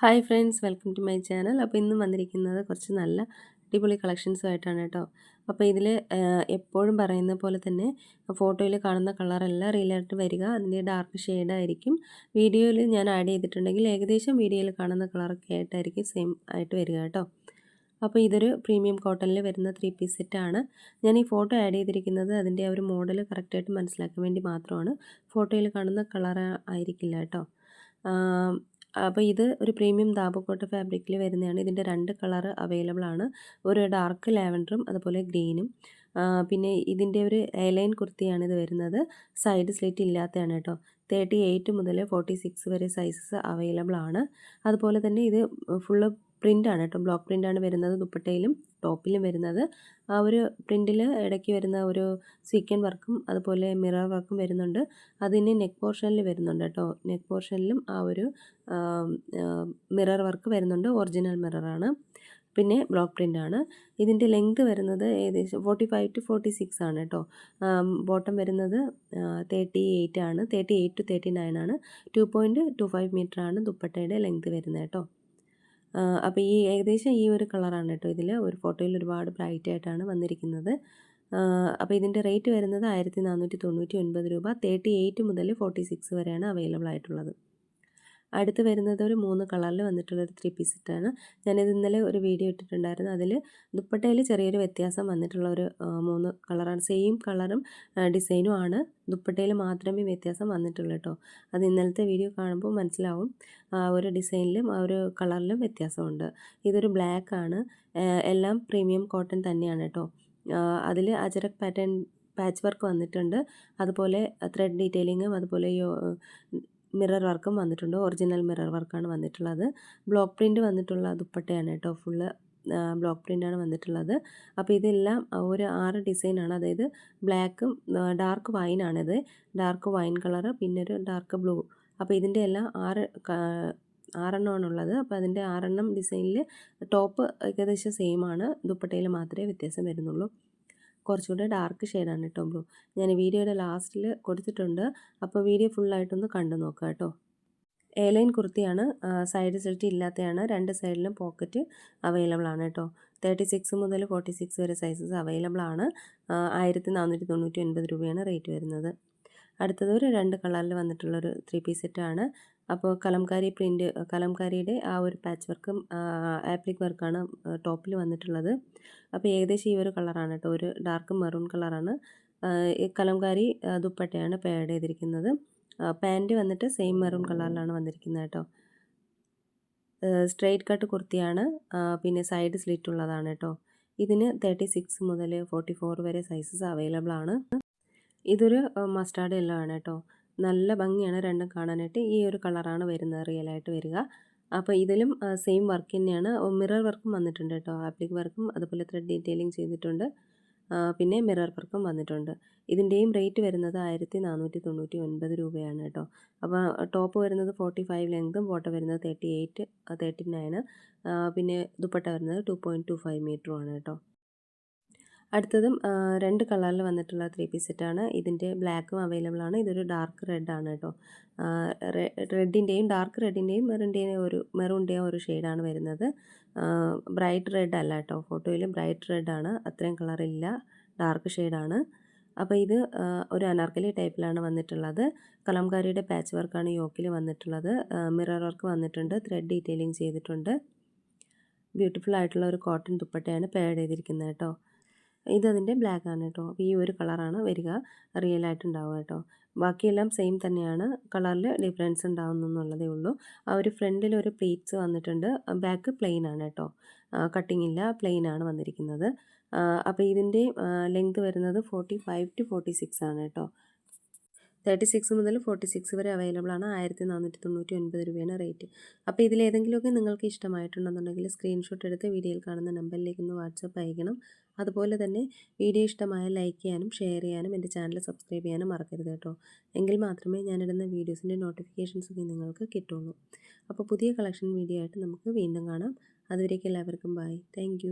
Hi friends, welcome to my channel. അപ്പോൾ ഇന്നും വന്നിരിക്കുന്നത് കുറച്ച് നല്ല അടിപൊളി കളക്ഷൻസുമായിട്ടാണ് കേട്ടോ. അപ്പോൾ ഇതിൽ എപ്പോഴും പറയുന്ന പോലെ തന്നെ ഫോട്ടോയിൽ കാണുന്ന കളറല്ല റിയലായിട്ട് വരിക, അതിൻ്റെ ഡാർക്ക് ഷെയ്ഡായിരിക്കും. വീഡിയോയിൽ ഞാൻ ആഡ് ചെയ്തിട്ടുണ്ടെങ്കിൽ ഏകദേശം വീഡിയോയിൽ കാണുന്ന കളറൊക്കെ ആയിട്ടായിരിക്കും സെയിം ആയിട്ട് വരിക കേട്ടോ. അപ്പോൾ ഇതൊരു പ്രീമിയം കോട്ടണിൽ വരുന്ന 3 പീസ് സെറ്റാണ്. ഞാൻ ഈ ഫോട്ടോ ആഡ് ചെയ്തിരിക്കുന്നത് അതിൻ്റെ ആ ഒരു മോഡൽ കറക്റ്റായിട്ട് മനസ്സിലാക്കാൻ വേണ്ടി മാത്രമാണ്. ഫോട്ടോയിൽ കാണുന്ന കളർ ആയിരിക്കില്ല കേട്ടോ. അപ്പോൾ ഇത് ഒരു പ്രീമിയം ദാബുക്കോട്ട ഫാബ്രിക്കിൽ വരുന്നതാണ്. ഇതിൻ്റെ 2 കളർ അവൈലബിൾ ആണ്. ഒരു ഡാർക്ക് ലാവൻഡറും അതുപോലെ ഗ്രീനും. പിന്നെ ഇതിൻ്റെ ഒരു എയർലൈൻ കുർത്തിയാണ് ഇത് വരുന്നത്. സൈഡ് സ്ലിറ്റ് ഇല്ലാത്തതാണ് കേട്ടോ. 38 മുതൽ 46 വരെ സൈസസ് അവൈലബിൾ ആണ്. അതുപോലെ തന്നെ ഇത് ഫുള്ള് പ്രിൻ്റാണ് കേട്ടോ. ബ്ലോക്ക് പ്രിൻ്റാണ് വരുന്നത് ദുപ്പട്ടയിലും ടോപ്പിലും വരുന്നത്. ആ ഒരു പ്രിൻറ്റിൽ ഇടയ്ക്ക് വരുന്ന ഒരു സീക്വൻ വർക്കും അതുപോലെ മിറർ വർക്കും വരുന്നുണ്ട്. അതിന് നെക്ക് പോർഷനിൽ വരുന്നുണ്ട് കേട്ടോ. നെക്ക് പോർഷനിലും ആ ഒരു മിറർ വർക്ക് വരുന്നുണ്ട്. ഒറിജിനൽ മിററാണ്. പിന്നെ ബ്ലോക്ക് പ്രിൻ്റാണ്. ഇതിൻ്റെ ലെങ്ത് വരുന്നത് ഏകദേശം 45 to 46 ആണ് കേട്ടോ. ബോട്ടം വരുന്നത് 38 ആണ്. 38 to 39 ആണ്. 2.25 മീറ്ററാണ് ദുപ്പട്ടയുടെ ലെങ്ത് വരുന്നത് കേട്ടോ. അപ്പോൾ ഏകദേശം ഈ ഒരു കളറാണ് കേട്ടോ. ഇതിൽ ഒരു ഫോട്ടോയിൽ ഒരുപാട് ബ്രൈറ്റ് ആയിട്ടാണ് വന്നിരിക്കുന്നത്. അപ്പോൾ ഇതിൻ്റെ റേറ്റ് വരുന്നത് 1499 രൂപ. 38 മുതൽ 46 വരെയാണ് അവൈലബിൾ ആയിട്ടുള്ളത്. അടുത്ത് വരുന്നത് ഒരു 3 കളറിൽ വന്നിട്ടുള്ളൊരു 3 പീസ് സെറ്റാണ്. ഞാനിത് ഇന്നലെ ഒരു വീഡിയോ ഇട്ടിട്ടുണ്ടായിരുന്നു. അതിൽ ദുപ്പട്ടയിൽ ചെറിയൊരു വ്യത്യാസം വന്നിട്ടുള്ള ഒരു 3 കളറാണ്. സെയിം കളറും ഡിസൈനും ആണ്. ദുപ്പട്ടയിൽ മാത്രമേ വ്യത്യാസം വന്നിട്ടുള്ളൂ കേട്ടോ. അത് ഇന്നലത്തെ വീഡിയോ കാണുമ്പോൾ മനസ്സിലാവും. ഒരു ഡിസൈനിലും ആ ഒരു കളറിലും വ്യത്യാസമുണ്ട്. ഇതൊരു ബ്ലാക്ക് ആണ്. എല്ലാം പ്രീമിയം കോട്ടൺ തന്നെയാണ് കേട്ടോ. അതിൽ അജറക് പാറ്റേൺ പാച്ച് വർക്ക് വന്നിട്ടുണ്ട്. അതുപോലെ ത്രെഡ് ഡീറ്റെയിലിങ്ങും അതുപോലെ മിറർ വർക്കും വന്നിട്ടുണ്ട്. ഒറിജിനൽ മിറർ വർക്കാണ് വന്നിട്ടുള്ളത്. ബ്ലോക്ക് പ്രിൻ്റ് വന്നിട്ടുള്ള ദുപ്പട്ടയാണ് കേട്ടോ. ഫുള്ള് ബ്ലോക്ക് പ്രിൻ്റാണ് വന്നിട്ടുള്ളത്. അപ്പോൾ ഇതെല്ലാം ഒരു 6 ഡിസൈനാണ്. അതായത് ബ്ലാക്കും ഡാർക്ക് വൈനാണിത്. ഡാർക്ക് വൈൻ കളറ്, പിന്നെ ഒരു ഡാർക്ക് ബ്ലൂ. അപ്പോൾ ഇതിൻ്റെ എല്ലാം 6എണ്ണമാണുള്ളത്. അപ്പോൾ അതിൻ്റെ 6 ഡിസൈനിൽ ടോപ്പ് ഏകദേശം സെയിം ആണ്. ദുപ്പട്ടയിൽ മാത്രമേ വ്യത്യാസം വരുന്നുള്ളൂ. കുറച്ചുകൂടെ ഡാർക്ക് ഷെയ്ഡാണ് കേട്ടോ ബ്ലൂ. ഞാൻ വീഡിയോയുടെ ലാസ്റ്റിൽ കൊടുത്തിട്ടുണ്ട്. അപ്പോൾ വീഡിയോ ഫുള്ളായിട്ടൊന്ന് കണ്ടു നോക്കുക കേട്ടോ. എയർലൈൻ കുർത്തിയാണ്. സൈഡ് സ്ലിറ്റ് ഇല്ലാത്തതാണ്. 2 സൈഡിലും പോക്കറ്റ് അവൈലബിൾ ആണ് കേട്ടോ. 36 മുതൽ 46 വരെ സൈസസ് അവൈലബിൾ ആണ്. 1499 രൂപയാണ് റേറ്റ് വരുന്നത്. അടുത്തത് ഒരു 2 കളറിൽ വന്നിട്ടുള്ളൊരു 3 പീസ് സെറ്റാണ്. അപ്പോൾ കലംകാരി പ്രിൻ്റ്, കലംകാരിയുടെ ആ ഒരു പാച്ച് വർക്കും ആപ്ലിക് വർക്കാണ് ടോപ്പിൽ വന്നിട്ടുള്ളത്. അപ്പോൾ ഏകദേശം ഈ ഒരു കളറാണ് കേട്ടോ. ഒരു ഡാർക്ക് മെറൂൺ കളറാണ്. ഈ കലംകാരി ദുപ്പട്ടയാണ് പേഡ് ചെയ്തിരിക്കുന്നത്. പാൻറ്റ് വന്നിട്ട് സെയിം മെറൂൺ കളറിലാണ് വന്നിരിക്കുന്നത് കേട്ടോ. സ്ട്രെയിറ്റ് കട്ട് കുർത്തിയാണ്. പിന്നെ സൈഡ് സ്ലിറ്റ് ഉള്ളതാണ് കേട്ടോ. ഇതിന് 36 മുതൽ 44 വരെ സൈസസ് അവൈലബിൾ ആണ്. ഇതൊരു മസ്റ്റാർഡ് യെല്ലോ ആണ് കേട്ടോ. നല്ല ഭംഗിയാണ് രണ്ടും കാണാനായിട്ട്. ഈ ഒരു കളറാണ് വരുന്നത് റിയലായിട്ട് വരിക. അപ്പോൾ ഇതിലും സെയിം വർക്ക് തന്നെയാണ്. മിറർ വർക്കും വന്നിട്ടുണ്ട് കേട്ടോ. ആപ്ലിക് വർക്കും അതുപോലെ ത്രെഡ് ഡീറ്റെയിലിംഗ് ചെയ്തിട്ടുണ്ട്. പിന്നെ മിറർ വർക്കും വന്നിട്ടുണ്ട്. ഇതിൻ്റെയും റേറ്റ് വരുന്നത് 1499 രൂപയാണ് കേട്ടോ. അപ്പോൾ ടോപ്പ് വരുന്നത് 45 ലെങ്തും ബോട്ടം വരുന്നത് 38 39, പിന്നെ ദുപ്പട്ട വരുന്നത് 2.25 മീറ്ററുമാണ് കേട്ടോ. അടുത്തതും 2 കളറിൽ വന്നിട്ടുള്ള 3 പീസ് സെറ്റാണ്. ഇതിൻ്റെ ബ്ലാക്കും അവൈലബിൾ ആണ്. ഇതൊരു ഡാർക്ക് റെഡ് ആണ് കേട്ടോ. റെഡിൻ്റെയും ഡാർക്ക് റെഡിൻ്റെയും മെറൂണിൻ്റെയും ഒരു ഷെയ്ഡാണ് വരുന്നത്. ബ്രൈറ്റ് റെഡ് അല്ല കേട്ടോ. ഫോട്ടോയിൽ ബ്രൈറ്റ് റെഡ് ആണ്. അത്രയും കളറില്ല, ഡാർക്ക് ഷെയ്ഡാണ്. അപ്പോൾ ഇത് ഒരു അനാർക്കലി ടൈപ്പിലാണ് വന്നിട്ടുള്ളത്. കലംകാരിയുടെ പാച്ച് വർക്കാണ് യോക്കിൽ വന്നിട്ടുള്ളത്. മിറർ വർക്ക് വന്നിട്ടുണ്ട്. ത്രെഡ് ഡീറ്റെയിലിംഗ് ചെയ്തിട്ടുണ്ട്. ബ്യൂട്ടിഫുൾ ആയിട്ടുള്ള ഒരു കോട്ടൺ ദുപ്പട്ടയാണ് പേഡ് ചെയ്തിരിക്കുന്നത് കേട്ടോ. ഇതതിൻ്റെ ബ്ലാക്ക് ആണ് കേട്ടോ. അപ്പോൾ ഈ ഒരു കളറാണ് വരിക, റിയലായിട്ടുണ്ടാവുക കേട്ടോ. ബാക്കിയെല്ലാം സെയിം തന്നെയാണ്. കളറിൽ ഡിഫറൻസ് ഉണ്ടാവുന്നുള്ളതേ ഉള്ളൂ. ആ ഒരു ഫ്രണ്ടിൽ ഒരു പ്ലീറ്റ്സ് വന്നിട്ടുണ്ട്. ബാക്ക് പ്ലെയിൻ ആണ് കേട്ടോ. കട്ടിങ് ഇല്ല, പ്ലെയിൻ ആണ് വന്നിരിക്കുന്നത്. അപ്പോൾ ഇതിൻ്റെ ലെങ്ത് വരുന്നത് 45 to 46 ആണ് കേട്ടോ. 36 മുതൽ 46 വരെ അവൈലബിൾ ആണ്. 1499 രൂപയാണ് റേറ്റ്. അപ്പോൾ ഇതിലേതെങ്കിലുമൊക്കെ നിങ്ങൾക്ക് ഇഷ്ടമായിട്ടുണ്ടെന്നുണ്ടെങ്കിൽ സ്ക്രീൻഷോട്ട് എടുത്ത് വീഡിയോയിൽ കാണുന്ന നമ്പറിലേക്ക് ഒന്ന് വാട്സപ്പ് അയക്കണം. അതുപോലെ തന്നെ വീഡിയോ ഇഷ്ടമായ ലൈക്ക് ചെയ്യാനും ഷെയർ ചെയ്യാനും എൻ്റെ ചാനൽ സബ്സ്ക്രൈബ് ചെയ്യാനും മറക്കരുത് കേട്ടോ. എങ്കിൽ മാത്രമേ ഞാനിടുന്ന വീഡിയോസിൻ്റെ നോട്ടിഫിക്കേഷൻസ് ഒക്കെ നിങ്ങൾക്ക് കിട്ടുള്ളൂ. അപ്പോൾ പുതിയ കളക്ഷൻ വീഡിയോ ആയിട്ട് നമുക്ക് വീണ്ടും കാണാം. അതുവരേക്കും എല്ലാവർക്കും ബൈ. താങ്ക്